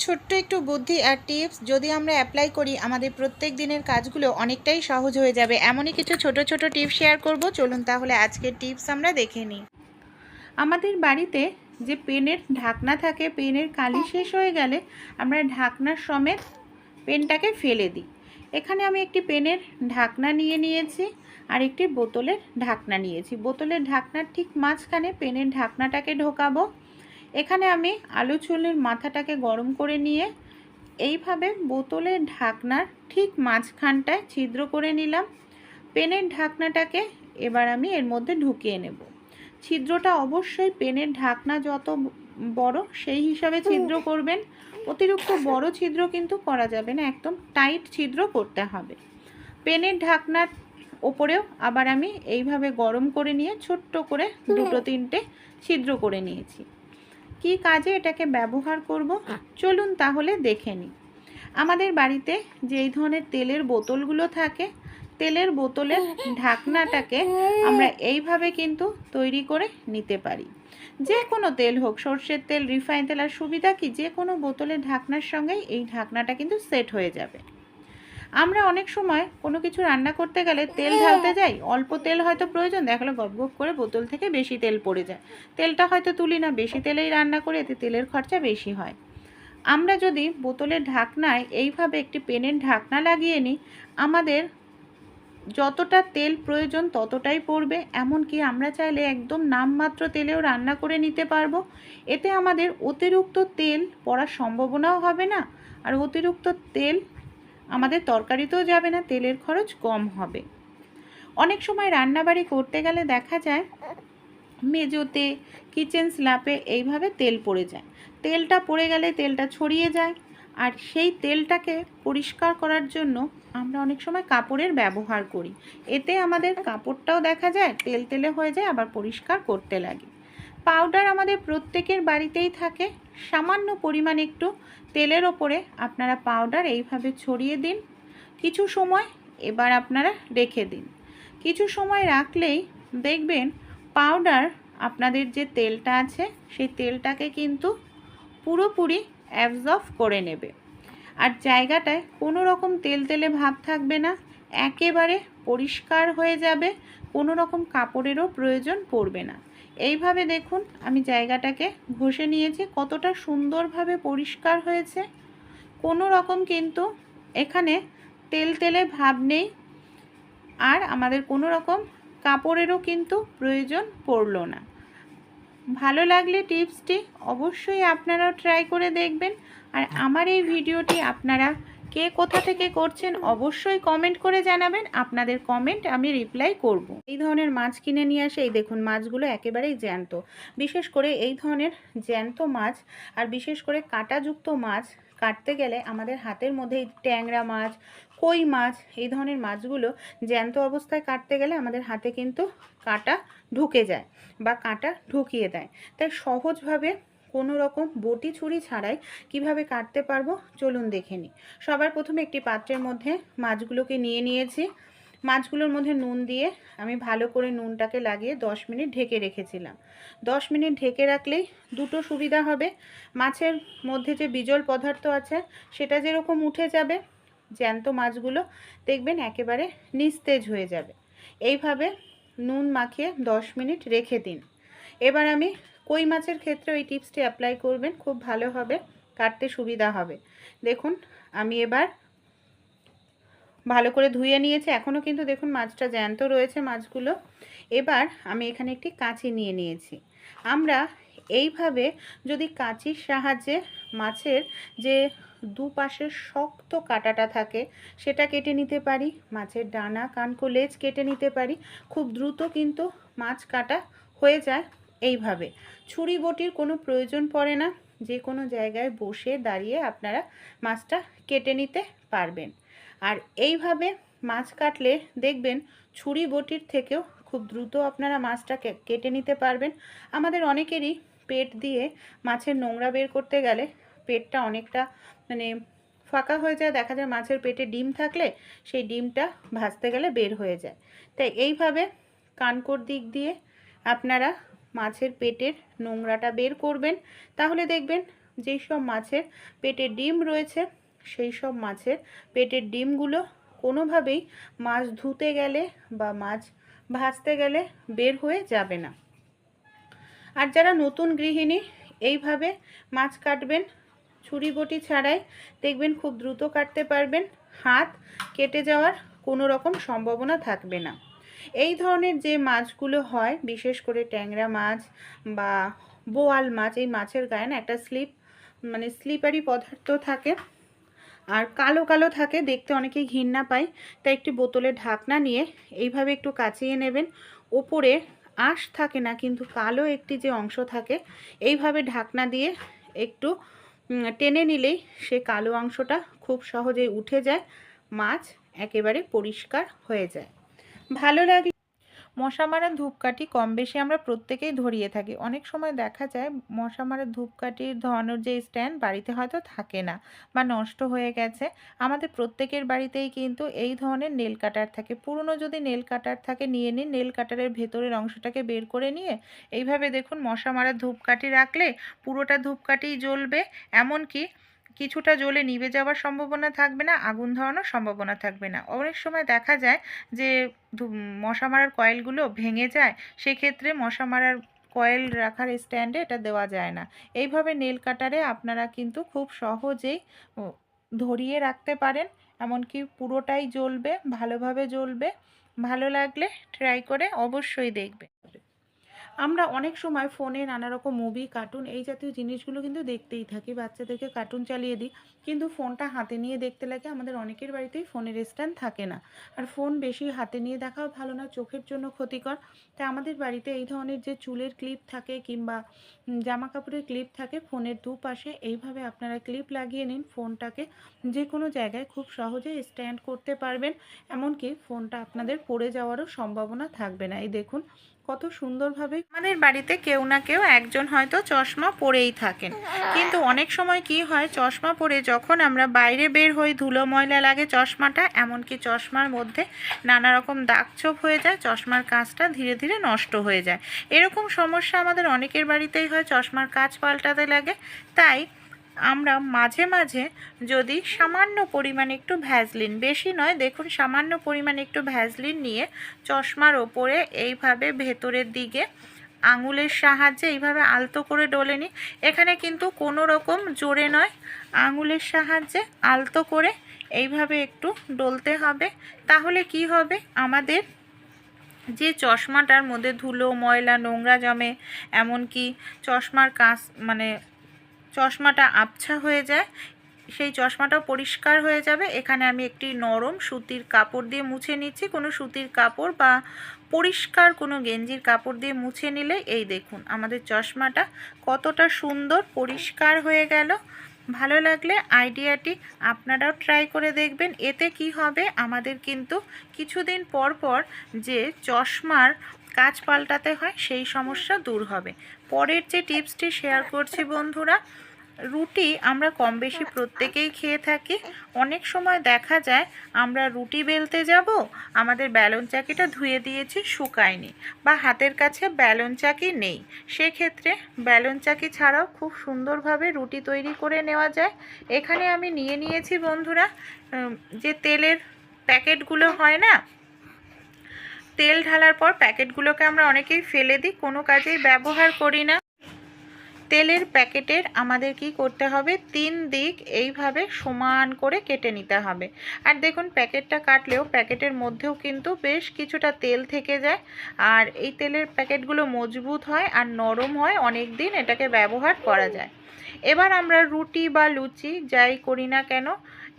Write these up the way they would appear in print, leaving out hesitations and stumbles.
ছোট্ট একটু বুদ্ধি আর টিপস যদি আমরা অ্যাপ্লাই করি আমাদের প্রত্যেক দিনের কাজগুলো অনেকটাই সহজ হয়ে যাবে। এমনই কিছু ছোট ছোট টিপস শেয়ার করব, চলুন তাহলে আজকের টিপস আমরা দেখে নিই। আমাদের বাড়িতে যে পেনের ঢাকনা থাকে, পেনের কালি শেষ হয়ে গেলে আমরা ঢাকনার সমেত পেনটাকে ফেলে দিই। এখানে আমি একটি পেনের ঢাকনা নিয়ে নিয়েছি আর একটি বোতলের ঢাকনা নিয়েছি। বোতলের ঢাকনার ঠিক মাঝখানে পেনের ঢাকনাটাকে ঢোকাবো। এখানে আমি আলু চুলের মাথাটাকে গরম করে নিয়ে এইভাবে বোতলের ঢাকনার ঠিক মাঝখানটায় ছিদ্র করে নিলাম। পেনের ঢাকনাটাকে এবার আমি এর মধ্যে ঢুকিয়ে নেব। ছিদ্রটা অবশ্যই পেনের ঢাকনা যত বড় সেই হিসাবে ছিদ্র করবেন। অতিরিক্ত বড় ছিদ্র কিন্তু করা যাবে না, একদম টাইট ছিদ্র করতে হবে। পেনের ঢাকনার ওপরেও আবার আমি এইভাবে গরম করে নিয়ে ছোট্ট করে দুটো তিনটে ছিদ্র করে নিয়েছি। কি কাজে এটাকে ব্যবহার করব চলুন তাহলে দেখে নিই। আমাদের বাড়িতে যেই ধরনের তেলের বোতলগুলো থাকে, তেলের বোতলের ঢাকনাটাকে আমরা এইভাবে কিন্তু তৈরি করে নিতে পারি। যে কোনো তেল হোক, সর্ষের তেল, রিফাইন তেল, আর সুবিধা কি যে কোনো বোতলের ঢাকনার সঙ্গেই এই ঢাকনাটা কিন্তু সেট হয়ে যাবে। আমরা অনেক সময় কোনো কিছু রান্না করতে গেলে তেল ঢালতে যাই, অল্প তেল হয়তো প্রয়োজন, দেখালো গপ গপ করে বোতল থেকে বেশি তেল পড়ে যায়, তেলটা হয়তো তুলি না, বেশি তেলেই রান্না করে, এতে তেলের খরচা বেশি হয়। আমরা যদি বোতলের ঢাকনায় এইভাবে একটি পেনের ঢাকনা লাগিয়ে নিই, আমাদের যতটা তেল প্রয়োজন ততটাই পড়বে। এমনকি আমরা চাইলে একদম নামমাত্র তেলেও রান্না করে নিতে পারবো। এতে আমাদের অতিরিক্ত তেল পড়ার সম্ভাবনাও হবে না, আর অতিরিক্ত তেল আমাদের তরকারিতেও যাবে না, তেলের খরচ কম হবে। অনেক সময় রান্নাবাড়ি করতে গেলে দেখা যায় মেজোতে, কিচেন স্ল্যাপে এইভাবে তেল পড়ে যায়। তেলটা পড়ে গেলে তেলটা ছড়িয়ে যায়, আর সেই তেলটাকে পরিষ্কার করার জন্য আমরা অনেক সময় কাপড়ের ব্যবহার করি। এতে আমাদের কাপড়টাও দেখা যায় তেল তেলে হয়ে যায়, আবার পরিষ্কার করতে লাগে। পাউডার আমাদের প্রত্যেকের বাড়িতেই থাকে। সামান্য পরিমাণ একটু তেলের ওপরে আপনারা পাউডার এইভাবে ছড়িয়ে দিন, কিছু সময় এবার আপনারা রেখে দিন। কিছু সময় রাখলেই দেখবেন পাউডার আপনাদের যে তেলটা আছে সেই তেলটাকে কিন্তু পুরোপুরি অ্যাবজর্ব করে নেবে, আর জায়গাটায় কোনো রকম তেল তেলে ভাব থাকবে না, একেবারে পরিষ্কার হয়ে যাবে, কোনো রকম কাপড়েরও প্রয়োজন পড়বে না। এইভাবে দেখুন আমি জায়গাটাকে ঘষে নিয়েছি, কতটা সুন্দরভাবে পরিষ্কার হয়েছে, কোনো রকম কিন্তু এখানে তেল তেলে ভাব নেই, আর আমাদের কোনো রকম কাপড়েরও কিন্তু প্রয়োজন পড়লো না। ভালো লাগলে টিপসটি অবশ্যই আপনারাও ট্রাই করে দেখবেন। আর আমার এই ভিডিওটি আপনারা কে কোথা থেকে করছেন অবশ্যই কমেন্ট করে জানাবেন, আপনাদের কমেন্ট আমি রিপ্লাই করব। এই ধরনের মাছ কিনে নিয়ে আসে, এই দেখুন মাছগুলো একেবারেই জ্যান্ত। বিশেষ করে এই ধরনের জ্যান্ত মাছ আর বিশেষ করে কাঁটাযুক্ত মাছ কাটতে গেলে আমাদের হাতের মধ্যে ট্যাংরা মাছ, কই মাছ, এই ধরনের মাছগুলো জ্যান্ত অবস্থায় কাটতে গেলে আমাদের হাতে কিন্তু কাঁটা ঢুকে যায় বা কাঁটা ঢুকিয়ে দেয়। তাই সহজভাবে কোনো রকম বটি ছুরি ছাড়াই কিভাবে কাটতে পারবো চলুন দেখে নিই। সবার প্রথমে একটি পাত্রের মধ্যে মাছগুলোকে নিয়ে নিয়েছি। মাছগুলোর মধ্যে নুন দিয়ে আমি ভালো করে নুনটাকে লাগিয়ে 10 মিনিট ঢেকে রেখেছিলাম। 10 মিনিট ঢেকে রাখলেই দুটো সুবিধা হবে, মাছের মধ্যে যে বিজল পদার্থ আছে সেটা যেরকম উঠে যাবে, জ্যান্ত মাছগুলো দেখবেন একেবারে নিস্তেজ হয়ে যাবে। এইভাবে নুন মাখিয়ে 10 মিনিট রেখে দিন। এবার আমি কই মাছের ক্ষেত্রে ওই টিপসটি অ্যাপ্লাই করবেন, খুব ভালো হবে, কাটতে সুবিধা হবে। দেখুন আমি এবার ভালো করে ধুয়ে নিয়েছি, এখনও কিন্তু দেখুন মাছটা জ্যান্ত রয়েছে মাছগুলো। এবার আমি এখানে একটি কাঁচি নিয়ে নিয়েছি। আমরা এইভাবে যদি কাঁচির সাহায্যে মাছের যে দুপাশের শক্ত কাঁটাটা থাকে সেটা কেটে নিতে পারি, মাছের ডানা কানকো লেজ কেটে নিতে পারি, খুব দ্রুত কিন্তু মাছ কাটা হয়ে যায়। এইভাবে ছুরি বটির কোনো প্রয়োজন পড়ে না, যে কোনো জায়গায় বসে দাঁড়িয়ে আপনারা মাছটা কেটে নিতে পারবেন। আর এইভাবে মাছ কাটলে দেখবেন ছুরি বটির থেকেও খুব দ্রুত আপনারা মাছটা কেটে নিতে পারবেন। আমাদের অনেকেরই পেট দিয়ে মাছের নোংরা বের করতে গেলে পেটটা অনেকটা ফাঁকা হয়ে যায়, দেখা যায় মাছের পেটে ডিম থাকলে সেই ডিমটা ভাজতে গেলে বের হয়ে যায়। তাই এইভাবে কানকোর দিক দিয়ে আপনারা মাছের পেটের নোংরাটা বের করবেন, তাহলে দেখবেন যেই সব মাছের পেটে ডিম রয়েছে সেই সব মাছের পেটের ডিমগুলো কোনোভাবেই মাছ ধুতে গেলে বা মাছ ভাজতে গেলে বের হয়ে যাবে না। আর যারা নতুন গৃহিণী এইভাবে মাছ কাটবেন ছুরি বটি ছাড়াই, দেখবেন খুব দ্রুত কাটতে পারবেন, হাত কেটে যাওয়ার কোনো রকম সম্ভাবনা থাকবে না। এই ধরনের যে মাছগুলো হয়, বিশেষ করে ট্যাংরা মাছ বা বোয়াল মাছ, এই মাছের গায়ে না একটা স্লিপারি পদার্থ থাকে আর কালো কালো থাকে, দেখতে অনেকেই ঘৃণা পায়। তাই একটি বোতলের ঢাকনা নিয়ে এইভাবে একটু কাচিয়ে নেবেন। ওপরে আঁশ থাকে না, কিন্তু কালো একটি যে অংশ থাকে, এইভাবে ঢাকনা দিয়ে একটু টেনে নিলেই সে কালো অংশটা খুব সহজেই উঠে যায়, মাছ একেবারে পরিষ্কার হয়ে যায়। ভালো লাগে। মশা মারার ধূপকাঠি কম বেশি আমরা প্রত্যেকেই ধরিয়ে থাকি। অনেক সময় দেখা যায় মশা মারার ধূপকাঠির ধরানোর যে স্ট্যান্ড বাড়িতে হয়তো থাকে না বা নষ্ট হয়ে গেছে। আমাদের প্রত্যেকের বাড়িতেই কিন্তু এই ধরনের নেল কাটার থাকে। পুরনো যদি নেল কাটার থাকে নিয়ে নিন, নেল কাটারের ভেতরের অংশটাকে বের করে নিয়ে এইভাবে দেখুন মশা মারার ধূপকাঠি রাখলে পুরোটা ধূপকাঠিই জ্বলবে। এমনকি কিছুটা জ্বলে নিভে যাওয়ার সম্ভাবনা থাকবে না, আগুন ধরানোর সম্ভাবনা থাকবে না। অনেক সময় দেখা যায় যে মশা মারার কয়েলগুলো ভেঙে যায়, সেক্ষেত্রে মশা মারার কয়েল রাখার স্ট্যান্ডে এটা দেওয়া যায় না। এইভাবে নেল কাটারে আপনারা কিন্তু খুব সহজেই ধরিয়ে রাখতে পারেন, এমনকি পুরোটাই জ্বলবে, ভালোভাবে জ্বলবে। ভালো লাগলে ট্রাই করে অবশ্যই দেখবে। আমরা অনেক সময় ফোনে নানা রকম মুভি, কার্টুন এই জাতীয় জিনিসগুলো কিন্তু দেখতেই থাকি, বাচ্চাদেরকে কার্টুন চালিয়ে দিই, কিন্তু ফোনটা হাতে নিয়ে দেখতে লাগে। আমাদের অনেকের বাড়িতেই ফোনের স্ট্যান্ড থাকে না, আর ফোন বেশি হাতে নিয়ে দেখাও ভালো না, চোখের জন্য ক্ষতিকর। তাই আমাদের বাড়িতে এই ধরনের যে চুলের ক্লিপ থাকে কিংবা জামা কাপড়ের ক্লিপ থাকে, ফোনের দুপাশে এইভাবে আপনারা ক্লিপ লাগিয়ে নিন, ফোনটাকে যে কোনো জায়গায় খুব সহজে স্ট্যান্ড করতে পারবেন। এমনকি ফোনটা আপনাদের পড়ে যাওয়ারও সম্ভাবনা থাকবে না। এই দেখুন কত সুন্দরভাবে। আমাদের বাড়িতে কেউ না কেউ একজন হয়তো চশমা পরেই থাকেন, কিন্তু অনেক সময় কি হয়, চশমা পরে যখন আমরা বাইরে বের হই ধুলো ময়লা লাগে চশমাটা, এমনকি চশমার মধ্যে নানা রকম দাগ ছোপ হয়ে যায়, চশমার কাঁচটা ধীরে ধীরে নষ্ট হয়ে যায়। এরকম সমস্যা আমাদের অনেকের বাড়িতেই হয়, চশমার কাঁচ পাল্টাতে লাগে। তাই আমরা মাঝে মাঝে যদি সামান্য পরিমাণে একটু ভ্যাসলিন, বেশি নয়, দেখুন সামান্য পরিমাণে একটু ভ্যাসলিন নিয়ে চশমার ওপরে এইভাবে ভেতরের দিকে আঙুলের সাহায্যে এইভাবে আলতো করে ডলে নিই। এখানে কিন্তু কোনো রকম জোরে নয়, আঙুলের সাহায্যে আলতো করে এইভাবে একটু ডলতে হবে। তাহলে কি হবে, আমাদের যে চশমাটার মধ্যে ধুলো ময়লা নোংরা জমে, এমনকি চশমার কাঁচ চশমাটা আবছা হয়ে যায়, সেই চশমাটাও পরিষ্কার হয়ে যাবে। এখানে আমি একটি নরম সুতির কাপড় দিয়ে মুছে নিচ্ছি, কোনো সুতির কাপড় বা পরিষ্কার কোনো গেঞ্জির কাপড় দিয়ে মুছে নিলে এই দেখুন আমাদের চশমাটা কতটা সুন্দর পরিষ্কার হয়ে গেল। ভালো লাগলে আইডিয়াটি আপনারাও ট্রাই করে দেখবেন। এতে কি হবে, আমাদের কিন্তু কিছুদিন পর পর যে চশমার কাঁচ পাল্টাতে হয় সেই সমস্যা দূর হবে। পরের যে টিপসটি শেয়ার করছি বন্ধুরা, রুটি আমরা কম বেশি প্রত্যেকেই খেয়ে থাকি। অনেক সময় দেখা যায় আমরা রুটি বেলতে যাব, আমাদের বেলন চাকিটা ধুয়ে দিয়েছি শুকায়নি, বা হাতের কাছে বেলন চাকি নেই, সেক্ষেত্রে বেলন চাকি ছাড়াও খুব সুন্দরভাবে রুটি তৈরি করে নেওয়া যায়। এখানে আমি নিয়ে নিয়েছি বন্ধুরা যে তেলের প্যাকেটগুলো হয় না, তেল ঢালার পর প্যাকেটগুলোকে আমরা অনেকেই ফেলে দিই, কোনো কাজেই ব্যবহার করি না। তেলের প্যাকেটের আমাদের কি করতে হবে, 3 দিক এইভাবে সমান করে কেটে নিতে হবে। আর দেখুন প্যাকেটটা কাটলেও প্যাকেটের মধ্যেও কিন্তু বেশ কিছুটা তেল থেকে যায়, আর এই তেলের প্যাকেটগুলো মজবুত হয় আর নরম হয়, অনেক দিন এটাকে ব্যবহার করা যায়। এবার আমরা রুটি বা লুচি যাই করি না কেন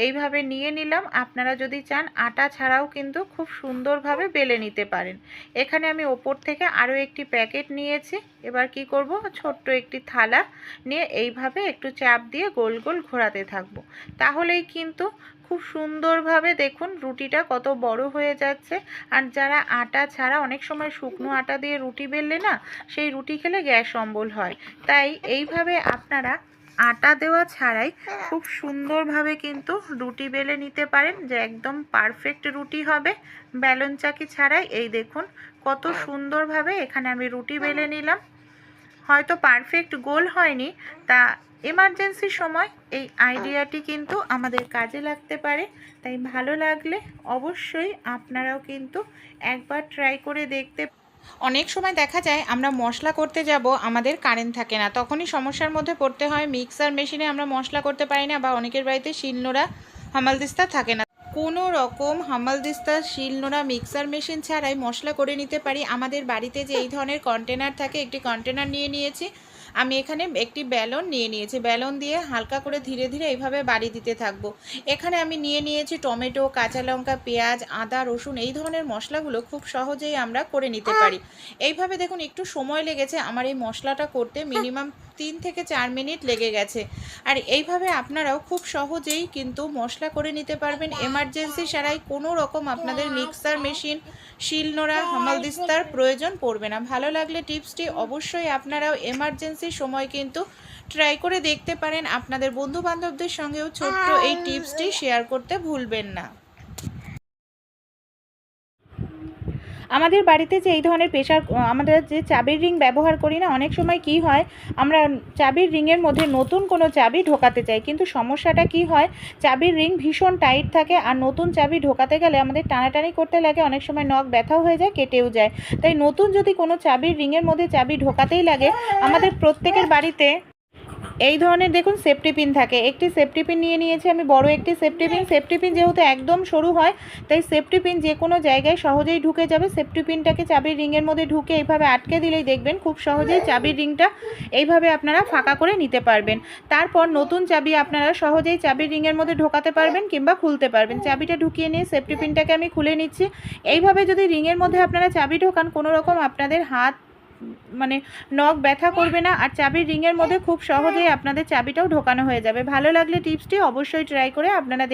এইভাবে নিয়ে নিলাম। আপনারা যদি চান আটা ছাড়াও কিন্তু খুব সুন্দরভাবে বেলে নিতে পারেন। এখানে আমি ওপর থেকে আরও একটি প্যাকেট নিয়েছি। এবার কি করব, ছোট্ট একটি থালা নিয়ে এইভাবে একটু চাপ দিয়ে গোল গোল ঘোরাতে থাকবো। তাহলেই কিন্তু খুব সুন্দরভাবে দেখুন রুটিটা কত বড় হয়ে যাচ্ছে। আর যারা আটা ছাড়া, অনেক সময় শুকনো আটা দিয়ে রুটি বেললে না সেই রুটি খেলে গ্যাস অম্বল হয়, তাই এইভাবে আপনারা আটা দেওয়া ছাড়াই খুব সুন্দরভাবে কিন্তু রুটি বেলে নিতে পারেন, যে একদম পারফেক্ট রুটি হবে বেলন চাকি ছাড়াই। এই দেখুন কত সুন্দরভাবে এখানে আমি রুটি বেলে নিলাম। হয়তো পারফেক্ট গোল হয়নি, তা এমার্জেন্সির সময় এই আইডিয়াটি কিন্তু আমাদের কাজে লাগতে পারে। তাই ভালো লাগলে অবশ্যই আপনারাও কিন্তু একবার ট্রাই করে দেখতে। অনেক সময় দেখা যায় আমরা মশলা করতে যাব, আমাদের কারেন্ট থাকে না, তখনই সমস্যার মধ্যে পড়তে হয়। মিক্সার মেশিনে আমরা মশলা করতে পারি না, বা অনেকের বাড়িতে শিলনোড়া হামালদিস্তা থাকে না। কোনো রকম হামালদিস্তা, শিলনোড়া, মিক্সার মেশিন ছাড়াই মশলা করে নিতে পারি। আমাদের বাড়িতে যে এই ধরনের কন্টেনার থাকে, একটি কন্টেনার নিয়ে নিয়েছি আমি। এখানে একটি বেলন নিয়ে নিয়েছি, বেলন দিয়ে হালকা করে ধীরে ধীরে এইভাবে বাড়ি দিতে থাকবো। এখানে আমি নিয়ে নিয়েছি টমেটো, কাঁচা লঙ্কা, পেঁয়াজ, আদা, রসুন। এই ধরনের মশলাগুলো খুব সহজেই আমরা করে নিতে পারি। এইভাবে দেখুন একটু সময় লেগেছে আমার এই মশলাটা করতে, মিনিমাম 3 থেকে 4 মিনিট লেগে গেছে। আর এইভাবে আপনারাও খুব সহজেই কিন্তু মশলা করে নিতে পারবেন এমার্জেন্সি ছাড়াই। কোনো রকম আপনাদের মিক্সার মেশিন, শিলনোড়া, হামালদিস্তার প্রয়োজন পড়বে না। ভালো লাগলে টিপসটি অবশ্যই আপনারাও এমার্জেন্সির সময় কিন্তু ট্রাই করে দেখতে পারেন। আপনাদের বন্ধু বান্ধবদের সঙ্গেও ছোট্ট এই টিপসটি শেয়ার করতে ভুলবেন না। আমাদের বাড়িতে যে এই ধরনের প্রেশার, আমাদের যে চাবির রিং ব্যবহার করি না, অনেক সময় কি হয় আমরা চাবির রিংয়ের মধ্যে নতুন কোনো চাবি ঢোকাতে চাই, কিন্তু সমস্যাটা কি হয়, চাবির রিং ভীষণ টাইট থাকে আর নতুন চাবি ঢোকাতে গেলে আমাদের টানাটানি করতে লাগে, অনেক সময় নখ ব্যথাও হয়ে যায়, কেটেও যায়। তাই নতুন যদি কোনো চাবির রিংয়ের মধ্যে চাবি ঢোকাতেই লাগে, আমাদের প্রত্যেকের বাড়িতে এই ধরনের দেখুন সেফটি পিন থাকে। একটি সেফটি পিন নিয়ে নিয়েছি আমি, বড় একটি সেফটি পিন। সেফটি পিন যেহেতু একদম সরু হয়, তাই সেফটি পিন যে কোনো জায়গায় সহজেই ঢুকে যাবে। সেফটি পিনটাকে চাবির রিংয়ের মধ্যে ঢুকে এইভাবে আটকে দিলেই দেখবেন খুব সহজেই চাবির রিংটা এইভাবে আপনারা ফাঁকা করে নিতে পারবেন। তারপর নতুন চাবি আপনারা সহজেই চাবির রিংয়ের মধ্যে ঢোকাতে পারবেন কিংবা খুলতে পারবেন। চাবিটা ঢুকিয়ে নিয়ে সেফটি পিনটাকে আমি খুলে নিচ্ছি। এইভাবে যদি রিংয়ের মধ্যে আপনারা চাবি ঢোকান, কোনো রকম আপনাদের হাত মানে নখ ব্যথা করবে না, আর চাবির রিংয়ের মধ্যে খুব সহজেই আপনাদের চাবিটাও ঢোকানো হয়ে যাবে। ভালো লাগলে টিপসটি অবশ্যই ট্রাই করে আপনারা